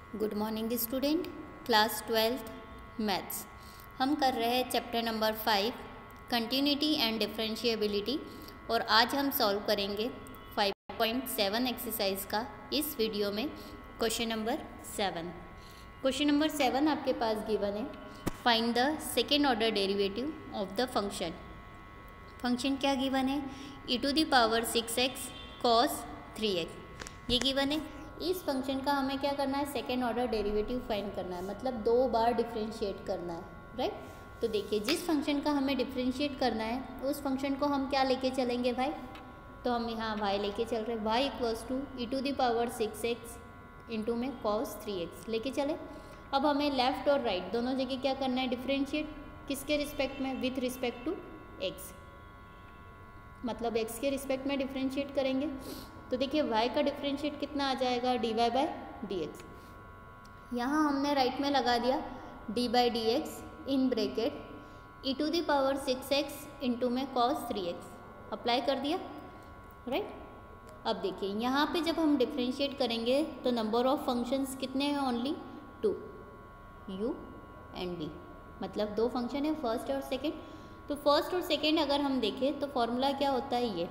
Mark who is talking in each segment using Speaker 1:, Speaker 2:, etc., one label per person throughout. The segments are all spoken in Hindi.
Speaker 1: Good morning student, class 12th maths. हम कर रहे हैं chapter number 5 continuity and differentiability और आज हम सॉल्व करेंगे 5.7 एक्सरसाइज का इस वीडियो में क्वेश्चन नंबर 7। क्वेश्चन नंबर 7 आपके पास गिवन है, find the second order derivative of the function. Function क्या गिवन है, e⁻⁶x cos 3x ये गिवन है। इस फंक्शन का हमें क्या करना है, सेकेंड ऑर्डर डेरिवेटिव फाइंड करना है, मतलब 2 बार डिफरेंशिएट करना है, राइट। तो देखिए, जिस फंक्शन का हमें डिफरेंशिएट करना है उस फंक्शन को हम क्या लेके चलेंगे भाई, तो हम यहाँ y लेके चल रहे हैं, y = e⁻⁶x इंटू में cos 3x लेके चले। अब हमें लेफ्ट और राइट दोनों जगह क्या करना है, डिफरेंशिएट। किसके रिस्पेक्ट में, विथ रिस्पेक्ट टू x, मतलब x के रिस्पेक्ट में डिफरेंशिएट करेंगे। तो देखिए y का डिफरेंशिएट कितना आ जाएगा, dy/dx। यहाँ हमने राइट में लगा दिया d/dx in bracket e⁻⁶x into में cos 3x अप्लाई कर दिया, राइट। अब देखिए यहाँ पे जब हम डिफरेंशिएट करेंगे तो नंबर ऑफ फंक्शंस कितने हैं, ओनली 2, u एंड v, मतलब 2 फंक्शन है, फर्स्ट और सेकेंड। तो फर्स्ट और सेकेंड अगर हम देखें तो फॉर्मूला क्या होता है, ये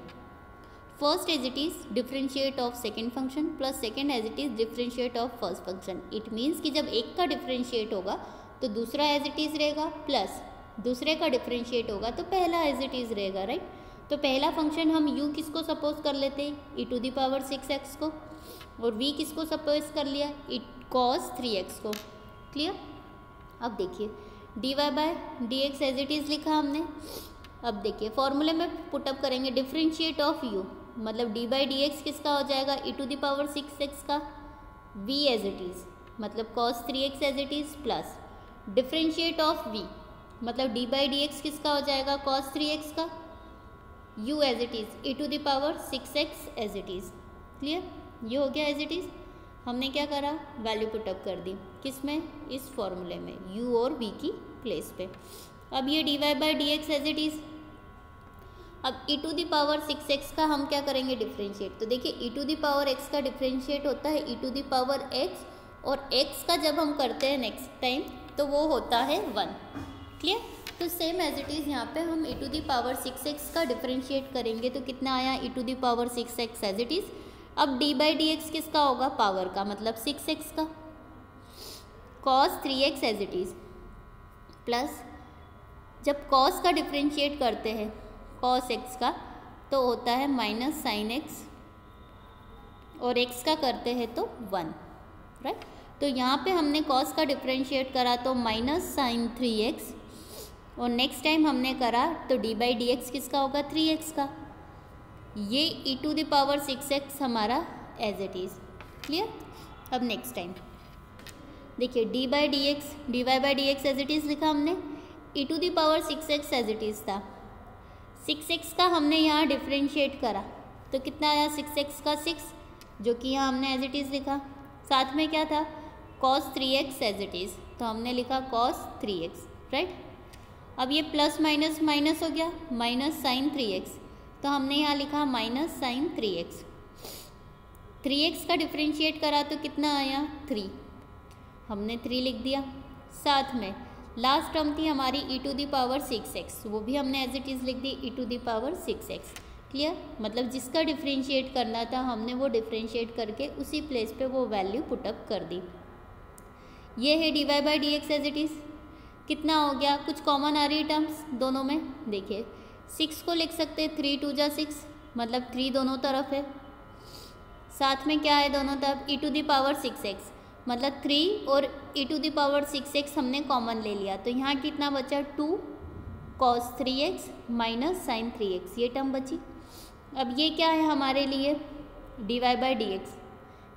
Speaker 1: first as it is differentiate of second function plus second as it is differentiate of first function. It means कि जब एक का डिफरेंशिएट होगा तो दूसरा एज इट इज़ रहेगा, प्लस दूसरे का डिफरेंशिएट होगा तो पहला एज इट इज़ रहेगा, राइट। तो पहला फंक्शन हम u किसको सपोज कर लेते हैं, e⁻⁶x को, और v किसको सपोज कर लिया, cos 3x को। क्लियर। अब देखिए dy/dx एज इट इज़ लिखा हमने। अब देखिए फॉर्मूले में पुटअप करेंगे डिफरेंशिएट ऑफ u, मतलब d/dx किसका हो जाएगा, e⁻⁶x का, v एज इट इज़ मतलब cos 3x as it is, plus differentiate of v मतलब d/dx किसका हो जाएगा, cos 3x का, u as it is e⁻⁶x as it is. Clear, ये हो गया एज इट इज़। हमने क्या करा, वैल्यू पुटअप कर दी, किस में, इस फॉर्मूले में, u और v की प्लेस पे। अब ये dy/dx एज इट इज़। अब e⁻⁶x का हम क्या करेंगे, डिफरेंशिएट। तो देखिए e⁻x का डिफरेंशिएट होता है e⁻x, और x का जब हम करते हैं नेक्स्ट टाइम तो वो होता है 1। क्लियर। तो सेम एज इट इज़ यहाँ पे हम e⁻⁶x का डिफरेंशिएट करेंगे तो कितना आया, e⁻⁶x एज इट इज़। अब d/dx किसका होगा, पावर का, मतलब 6x का, cos 3x as it is, plus जब cos का डिफरेंशिएट करते हैं cos x का तो होता है माइनस sin x, और x का करते हैं तो 1, राइट। तो यहाँ पे हमने cos का डिफरेंशिएट करा तो माइनस sin 3x, और नेक्स्ट टाइम हमने करा तो d/dx किसका होगा, 3x का। ये e⁻⁶x हमारा एज इट इज़। क्लियर। अब नेक्स्ट टाइम देखिए dy/dx एज इट इज़ लिखा हमने, e⁻⁶x एज इट इज़ था, 6x का हमने यहाँ डिफरेंशिएट करा तो कितना आया, 6x का 6, जो कि यहाँ हमने एज इट इज़ लिखा। साथ में क्या था, cos 3x as it is, तो हमने लिखा cos 3x, राइट। अब ये प्लस माइनस माइनस हो गया, माइनस sin 3x, तो हमने यहाँ लिखा माइनस sin 3x। 3x का डिफरेंशिएट करा तो कितना आया, 3, हमने 3 लिख दिया। साथ में लास्ट टर्म थी हमारी e⁻⁶x, वो भी हमने एज इट इज़ लिख दी e⁻⁶x। क्लियर, मतलब जिसका डिफरेंशिएट करना था हमने वो डिफरेंशिएट करके उसी प्लेस पे वो वैल्यू पुटअप कर दी। ये है dy/dx एज इट इज़। कितना हो गया, कुछ कॉमन आ रही टर्म्स दोनों में, देखिए 6 को लिख सकते हैं 3 2 जा 6, मतलब 3 दोनों तरफ है। साथ में क्या है दोनों तरफ, e⁻⁶x, मतलब 3 और e⁻⁶x हमने कॉमन ले लिया, तो यहाँ कितना बचा, 2 cos 3x minus sin 3x, ये टर्म बची। अब ये क्या है हमारे लिए, dy/dx,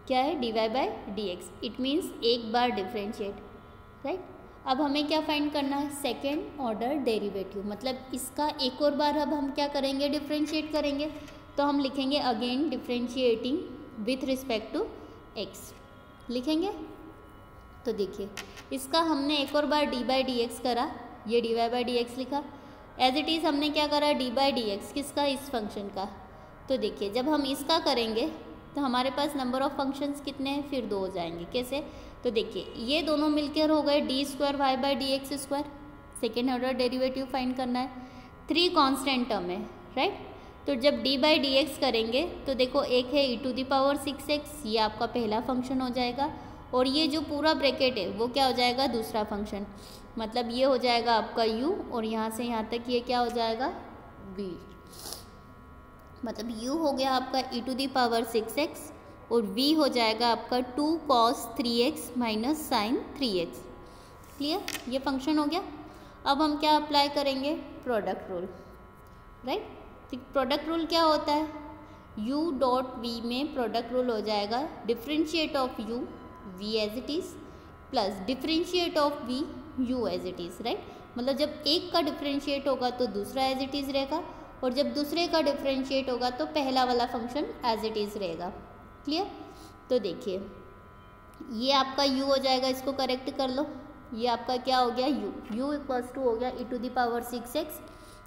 Speaker 1: क्या है, dy/dx, इट मीन्स एक बार डिफरेंशिएट, राइट। अब हमें क्या फाइंड करना है, सेकेंड ऑर्डर डेरिवेटिव, मतलब इसका एक और बार अब हम क्या करेंगे, डिफरेंशिएट करेंगे। तो हम लिखेंगे again differentiating with respect to x लिखेंगे। तो देखिए इसका हमने एक और बार d/dx करा, ये dy/dx लिखा, एज इट इज़ हमने क्या करा, d/dx किसका, इस फंक्शन का। तो देखिए जब हम इसका करेंगे तो हमारे पास नंबर ऑफ फंक्शंस कितने हैं, फिर 2 हो जाएंगे। कैसे, तो देखिए ये दोनों मिलकर हो गए D square Y by D X square, second order derivative find करना है। 3 कांस्टेंट टर्म है, राइट। तो जब d बाई डी एक्स करेंगे तो देखो एक है e⁻⁶x, ये आपका पहला फंक्शन हो जाएगा, और ये जो पूरा ब्रैकेट है वो क्या हो जाएगा, दूसरा फंक्शन। मतलब ये हो जाएगा आपका u, और यहाँ से यहाँ तक ये क्या हो जाएगा v। मतलब u हो गया आपका e⁻⁶x और v हो जाएगा आपका 2 cos 3x minus sine 3x। Clear, ये फंक्शन हो गया। अब हम क्या अप्लाई करेंगे, प्रोडक्ट रूल, राइट। तो प्रोडक्ट रूल क्या होता है, u डॉट v में प्रोडक्ट रूल हो जाएगा differentiate of u v as it is plus differentiate of v u as it is, right. मतलब जब एक का डिफ्रेंशिएट होगा तो दूसरा एज इट इज़ रहेगा, और जब दूसरे का डिफ्रेंशिएट होगा तो पहला वाला फंक्शन एज इट इज़ रहेगा। क्लियर, तो देखिए ये आपका u हो जाएगा, इसको करेक्ट कर लो। ये आपका क्या हो गया, u इक्वल्स टू हो गया e⁻⁶x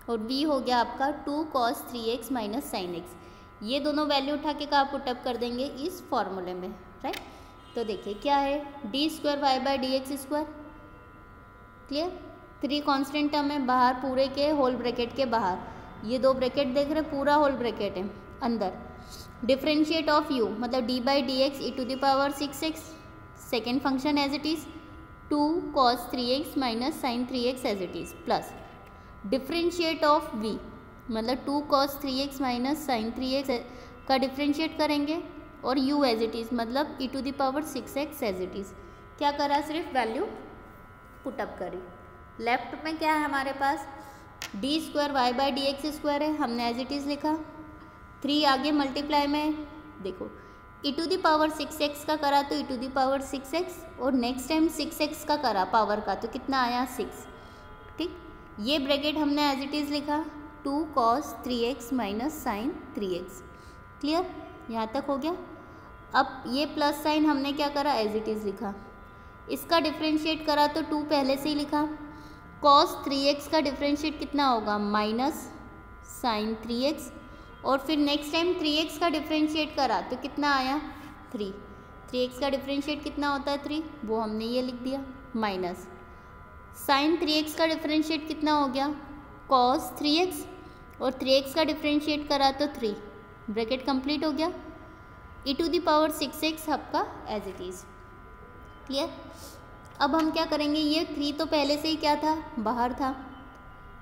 Speaker 1: और v हो गया आपका 2 cos 3x minus sign x। ये दोनों वैल्यू उठा के कहाँ पुटअप कर देंगे, इस फॉर्मूले में, राइट। तो देखिए क्या है, D square Y by D X square. Clear, 3 constant term है बाहर, पूरे के होल ब्रैकेट के बाहर, ये 2 ब्रैकेट देख रहे, पूरा होल ब्रैकेट है अंदर। डिफ्रेंशिएट ऑफ u मतलब d by D X e⁻⁶x, second function as it is 2 cos 3x minus sine 3x as it is, plus differentiate of v मतलब 2 cos 3x minus sine 3x का डिफ्रेंशिएट करेंगे, और u एज इट इज़ मतलब e⁻⁶x एज इट इज़। क्या करा, सिर्फ वैल्यू पुटअप करी। लेफ्ट में क्या है हमारे पास, D square Y by D X square है, हमने एज इट इज़ लिखा। 3 आगे मल्टीप्लाई में देखो e⁻⁶x का करा तो e⁻⁶x, और नेक्स्ट टाइम 6x का करा पावर का, तो कितना आया 6। ठीक, ये ब्रैकेट हमने एज इट इज़ लिखा 2 cos 3x minus sine 3x। Clear, यहाँ तक हो गया। अब ये प्लस साइन हमने क्या करा, एज इट इज़ लिखा। इसका डिफ्रेंशिएट करा तो 2 पहले से ही लिखा। cos 3x का डिफ्रेंशिएट कितना होगा, माइनस साइन 3x, और फिर नेक्स्ट टाइम 3x का डिफ्रेंशिएट करा तो कितना आया 3। 3x का डिफ्रेंशिएट कितना होता है 3, वो हमने ये लिख दिया, माइनस साइन 3x का डिफ्रेंशिएट कितना हो गया cos 3x, और 3x का डिफ्रेंशिएट करा तो 3, ब्रैकेट कंप्लीट हो गया। e⁻⁶x आपका एज इट इज़। क्लियर, अब हम क्या करेंगे, ये 3 तो पहले से ही क्या था, बाहर था।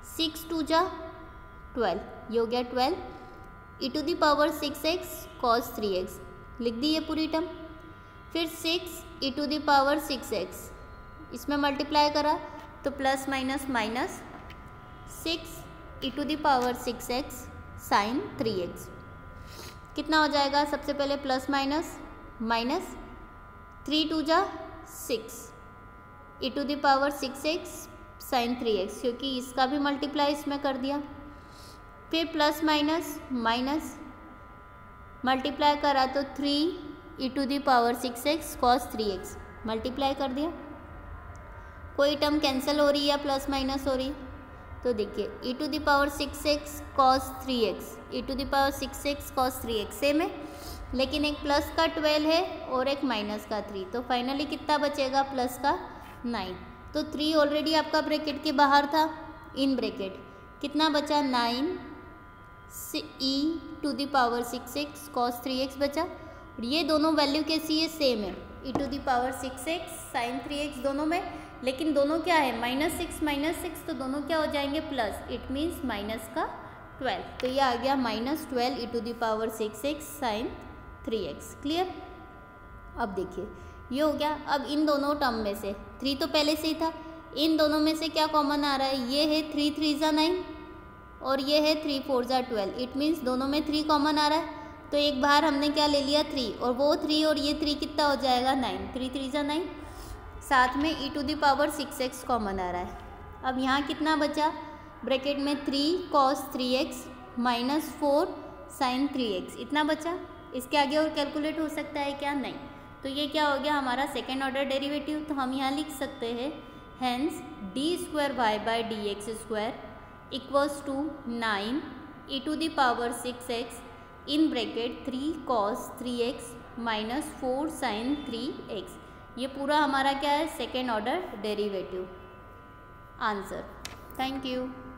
Speaker 1: 6 2 जा 12, ये हो गया 12 e⁻⁶x cos 3x, लिख दी ये पूरी टर्म। फिर 6 e⁻⁶x, इसमें मल्टीप्लाई करा तो plus minus minus 6 e⁻⁶x sign 3x, कितना हो जाएगा, सबसे पहले प्लस माइनस माइनस 3 2 जा 6 e⁻⁶x साइन 3x, क्योंकि इसका भी मल्टीप्लाई इसमें कर दिया। फिर प्लस माइनस माइनस मल्टीप्लाई करा तो 3 e⁻⁶x cos 3x, मल्टीप्लाई कर दिया। कोई टर्म कैंसिल हो रही है या प्लस माइनस हो रही, तो देखिए e⁻⁶x cos 3x, e⁻⁶x cos 3x same है, लेकिन एक प्लस का 12 है और एक माइनस का 3, तो फाइनली कितना बचेगा, प्लस का 9। तो 3 ऑलरेडी आपका ब्रैकेट के बाहर था, इन ब्रैकेट कितना बचा 9 e⁻⁶x cos 3x बचा। और ये दोनों वैल्यू कैसी है, सेम है, e⁻⁶x साइन 3x दोनों में, लेकिन दोनों क्या है -6 तो दोनों क्या हो जाएंगे प्लस, इट मीन्स माइनस का 12, तो ये आ गया -12 e⁻⁶x साइन 3x। क्लियर, अब देखिए ये हो गया। अब इन दोनों टर्म में से 3 तो पहले से ही था, इन दोनों में से क्या कॉमन आ रहा है, ये है 3 3 जा 9 और ये है 3 4 जा 12, इट मीन्स दोनों में 3 कॉमन आ रहा है, तो एक बार हमने क्या ले लिया 3, और वो 3 और ये 3 कितना हो जाएगा 9, 3 3 जा 9, साथ में e⁻⁶x कॉमन आ रहा है। अब यहाँ कितना बचा, ब्रैकेट में 3 cos 3x minus 4 sign 3x, इतना बचा। इसके आगे और कैलकुलेट हो सकता है क्या, नहीं। तो ये क्या हो गया हमारा सेकेंड ऑर्डर डेरिवेटिव, तो हम यहाँ लिख सकते हैं hence D square Y by D X square equals to 9 e⁻⁶x in bracket 3 cos 3x minus 4 sin 3x। ये पूरा हमारा क्या है, second order derivative. Answer. Thank you.